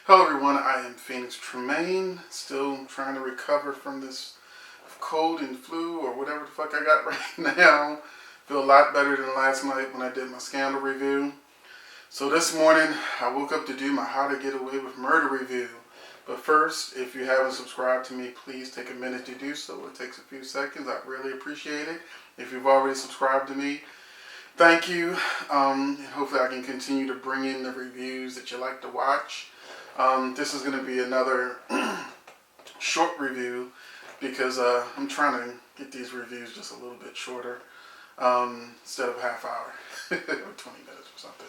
Hello everyone, I am Phoenix Tremaine, still trying to recover from this cold and flu or whatever the fuck I got right now. Feel a lot better than last night when I did my Scandal review. So this morning, I woke up to do my How to Get Away with Murder review. But first, if you haven't subscribed to me, please take a minute to do so. It takes a few seconds. I'd really appreciate it. If you've already subscribed to me, thank you. And hopefully I can continue to bring in the reviews that you like to watch. This is going to be another short review because I'm trying to get these reviews just a little bit shorter instead of half hour or 20 minutes or something.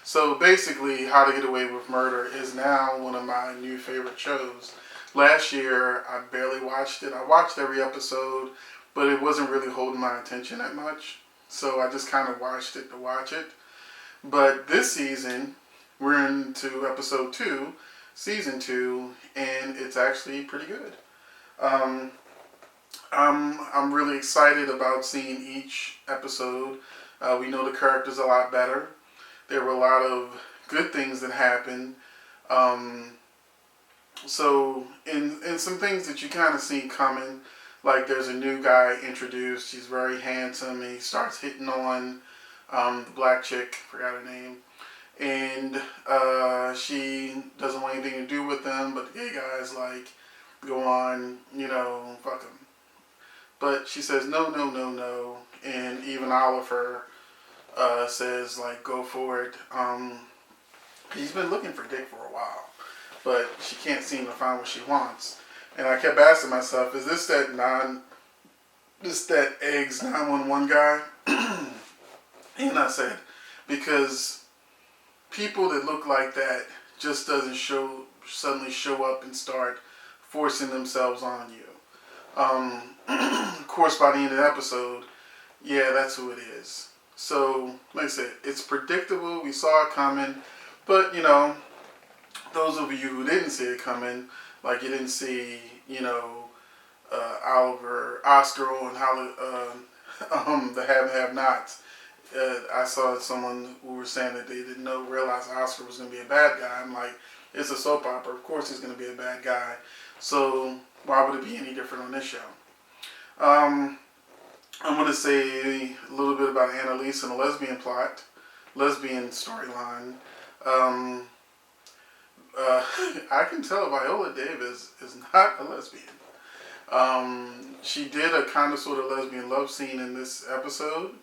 So basically, How to Get Away with Murder is now one of my new favorite shows. Last year, I barely watched it. I watched every episode, but it wasn't really holding my attention that much. So I just kind of watched it to watch it. But this season, we're into episode 2, season 2, and it's actually pretty good. I'm really excited about seeing each episode. We know the characters a lot better. There were a lot of good things that happened. And some things that you kind of see coming, like there's a new guy introduced. He's very handsome, and he starts hitting on the black chick, forgot her name. And she doesn't want anything to do with them, but the gay guy's like, go on, fuck him. But she says, no, no, no, no. And even Oliver says, like, go for it. He's been looking for dick for a while, but she can't seem to find what she wants. And I kept asking myself, is this that Eggs 911 guy? And I said, because people that look like that just doesn't suddenly show up and start forcing themselves on you. Of course, by the end of the episode, yeah, that's who it is. So, like I said, it's predictable. We saw it coming. But, those of you who didn't see it coming, like you didn't see, Oscar and the have and have-nots. I saw someone who was saying that they didn't realize Oscar was going to be a bad guy. I'm like, it's a soap opera. Of course he's going to be a bad guy. So why would it be any different on this show? I'm going to say a little bit about Annalise and the lesbian storyline. I can tell Viola Davis is not a lesbian. She did a kind of sort of lesbian love scene in this episode.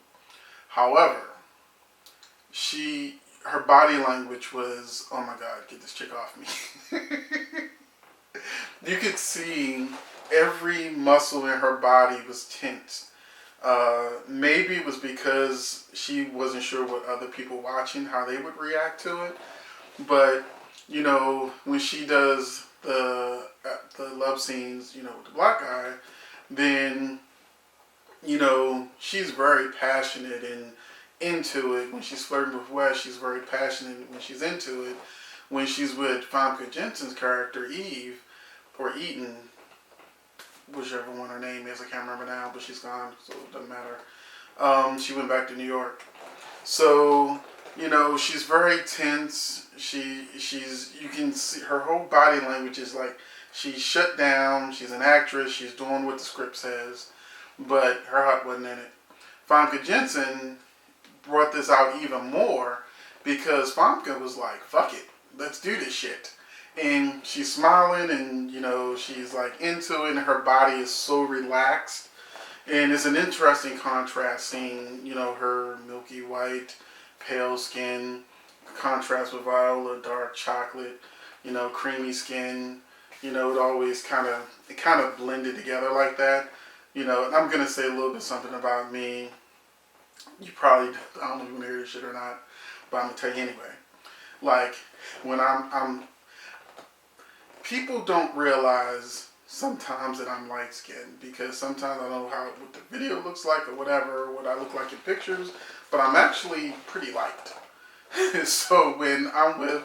However, her body language was, oh my God, get this chick off me. You could see every muscle in her body was tense. Maybe it was because she wasn't sure what other people watching, how they would react to it. But, when she does the love scenes, with the black guy, then she's very passionate and into it. When she's flirting with Wes, she's very passionate when she's into it. When she's with Famke Janssen's character, Eve, or Eaton, whichever one her name is, I can't remember now, but she's gone, so it doesn't matter. She went back to New York. So, she's very tense. You can see her whole body language is like, she's shut down, she's an actress, she's doing what the script says, but her heart wasn't in it. Famke Janssen brought this out even more because Famke was like, fuck it, let's do this shit. And she's smiling and, she's like into it and her body is so relaxed. And it's an interesting contrast seeing, her milky white, pale skin, contrast with Viola, dark chocolate, creamy skin. It always kind of blended together like that. And I'm going to say a little bit something about me. You probably, I don't know if you want to hear this shit or not, but I'm going to tell you anyway. Like, when I'm people don't realize sometimes that I'm light skinned because sometimes I don't know what the video looks like or whatever, what I look like in pictures, but I'm actually pretty light. So when I'm with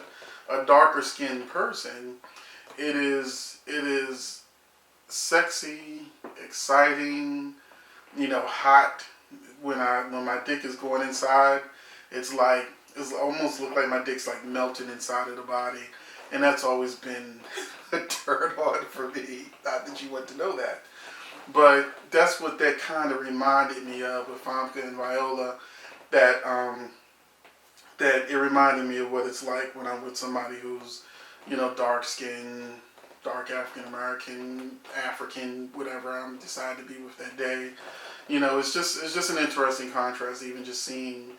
a darker skinned person, it is sexy, exciting, hot. When my dick is going inside, it's almost look like my dick's like melting inside of the body. And that's always been a turn on for me. Not that you want to know that. But that's what that kind of reminded me of with Famke and Viola. That that it reminded me of what it's like when I'm with somebody who's, dark skinned, dark African American, African, whatever I'm decided to be with that day. It's just an interesting contrast, even just seeing,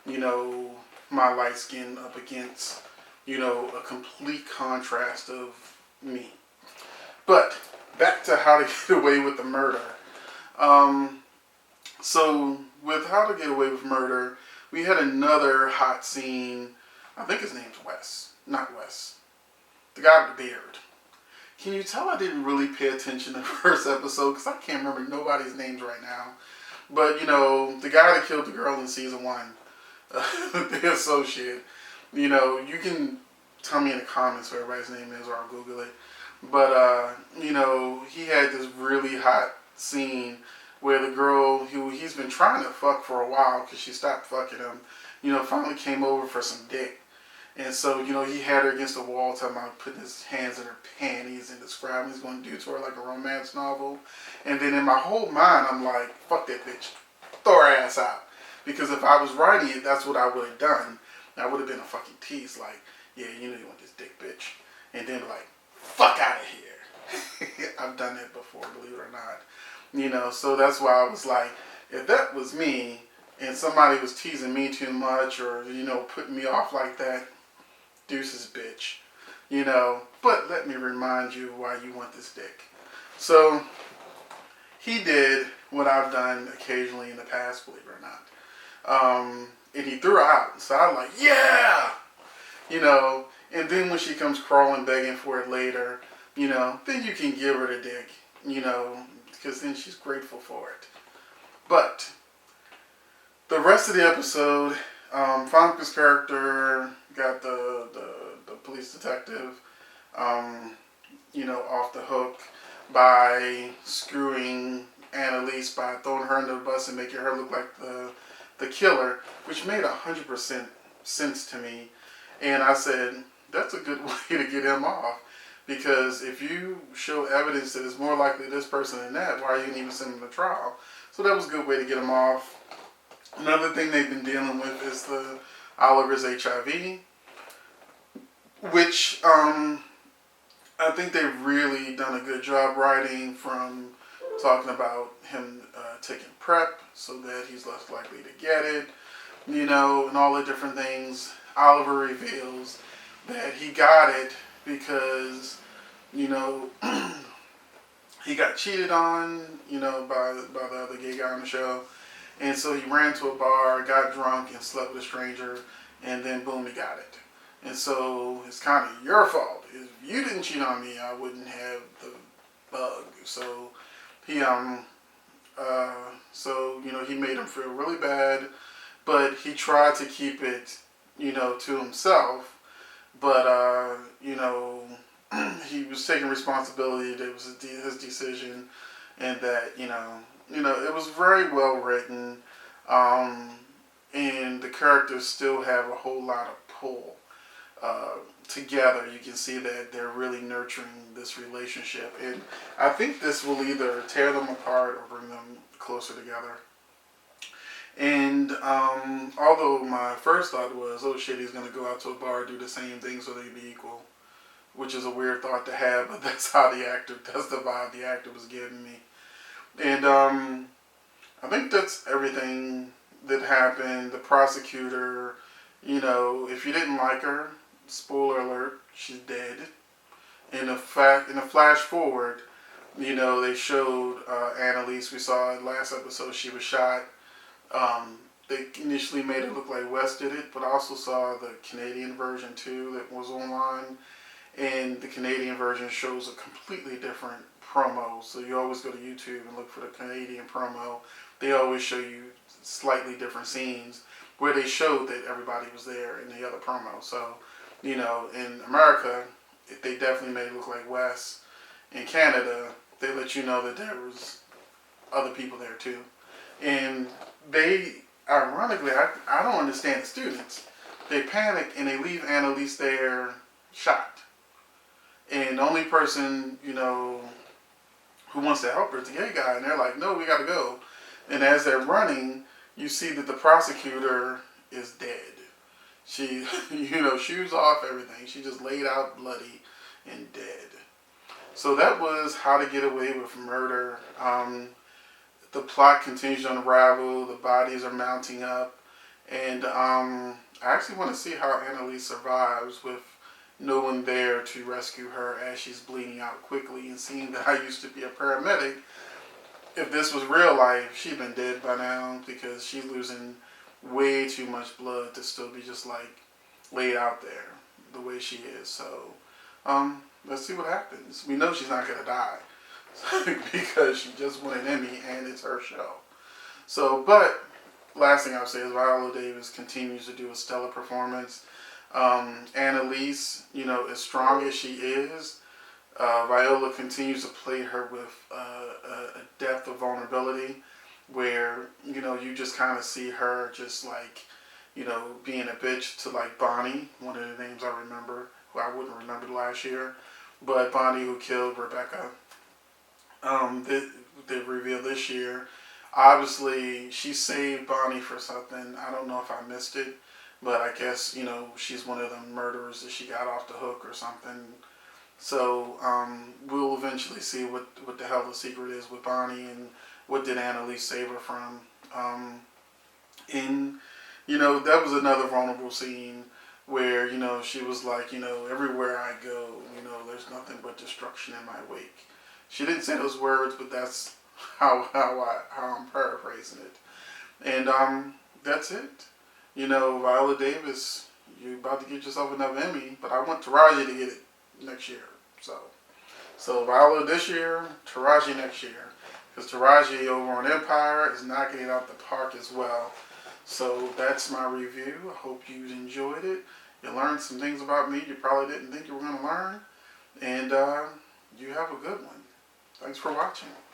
you know, my light skin up against, a complete contrast of me. But back to How to Get Away with the Murder. Um, so with How to Get Away with Murder, we had another hot scene. I think his name's Wes, not Wes. The guy with the beard. Can you tell I didn't really pay attention to the first episode because I can't remember nobody's names right now. But the guy that killed the girl in season one, the associate. You can tell me in the comments what everybody's name is, or I'll Google it. But he had this really hot scene where the girl who he's been trying to fuck for a while because she stopped fucking him, finally came over for some dick. And so, he had her against the wall, talking about putting his hands in her panties and describing what he's going to do to her like a romance novel. And then in my whole mind, I'm like, fuck that bitch. Throw her ass out. Because if I was writing it, that's what I would have done. I would have been a fucking tease, like, yeah, you want this dick, bitch. And then be like, fuck out of here. I've done it before, believe it or not. So that's why I was like, if that was me and somebody was teasing me too much or, putting me off like that, deuces, bitch. But let me remind you why you want this dick. So he did what I've done occasionally in the past, believe it or not. And he threw her out. So I was like, yeah! And then when she comes crawling, begging for it later, then you can give her the dick, because then she's grateful for it. But the rest of the episode, Famke's character got the police detective, off the hook by screwing Annalise by throwing her under the bus and making her look like the killer, which made 100% sense to me. And I said, that's a good way to get him off. Because if you show evidence that it's more likely this person than that, why are you going to even send him to trial? So that was a good way to get him off. Another thing they've been dealing with is the Oliver's HIV, which I think they've really done a good job writing, from talking about him taking PrEP so that he's less likely to get it, and all the different things. Oliver reveals that he got it because, he got cheated on, by the other gay guy on the show. And so he ran to a bar, got drunk, and slept with a stranger, and then boom, he got it. And so it's kind of your fault. If you didn't cheat on me, I wouldn't have the bug. So he he made him feel really bad, but he tried to keep it, to himself. But he was taking responsibility that it was his decision, and that it was very well written, and the characters still have a whole lot of pull together. You can see that they're really nurturing this relationship, and I think this will either tear them apart or bring them closer together. And although my first thought was, oh shit, he's gonna go out to a bar and do the same thing so they'd be equal, which is a weird thought to have, but that's the vibe the actor was giving me. And I think that's everything that happened. The prosecutor, if you didn't like her, spoiler alert, she's dead. In a flash forward, they showed Annalise. We saw in last episode she was shot. They initially made it look like Wes did it, but I also saw the Canadian version too that was online. And the Canadian version shows a completely different promo. So you always go to YouTube and look for the Canadian promo. They always show you slightly different scenes where they showed that everybody was there in the other promo. So, in America, they definitely made it look like Wes. In Canada, they let you know that there was other people there too. And they, ironically, I don't understand the students. They panic and they leave Annalise there shot. and the only person, who wants to help her is the gay guy, and they're like, no, we gotta go. And as they're running, you see that the prosecutor is dead. She, shoes off, everything. She just laid out bloody and dead. So that was How to Get Away with Murder. The plot continues to unravel. The bodies are mounting up. And I actually want to see how Annalise survives with no one there to rescue her as she's bleeding out quickly. And seeing that I used to be a paramedic, if this was real life, she'd been dead by now because she's losing way too much blood to still be just like laid out there the way she is. So let's see what happens. We know she's not gonna die because she just won an Emmy and it's her show. So, but last thing I'll say is Viola Davis continues to do a stellar performance. Annalise, as strong as she is, Viola continues to play her with a depth of vulnerability where, you just kind of see her just like, being a bitch to like Bonnie, one of the names I remember, who I wouldn't remember last year, but Bonnie who killed Rebecca. They revealed this year. Obviously, she saved Bonnie for something. I don't know if I missed it, but I guess, she's one of the murderers that she got off the hook or something. So we'll eventually see what the hell the secret is with Bonnie and what did Annalise save her from. And, that was another vulnerable scene where, she was like, everywhere I go, there's nothing but destruction in my wake. She didn't say those words, but that's how I'm paraphrasing it. And that's it. Viola Davis, you're about to get yourself another Emmy, but I want Taraji to get it next year. So Viola this year, Taraji next year. Because Taraji over on Empire is knocking it out the park as well. So that's my review. I hope you enjoyed it. You learned some things about me you probably didn't think you were going to learn. And you have a good one. Thanks for watching.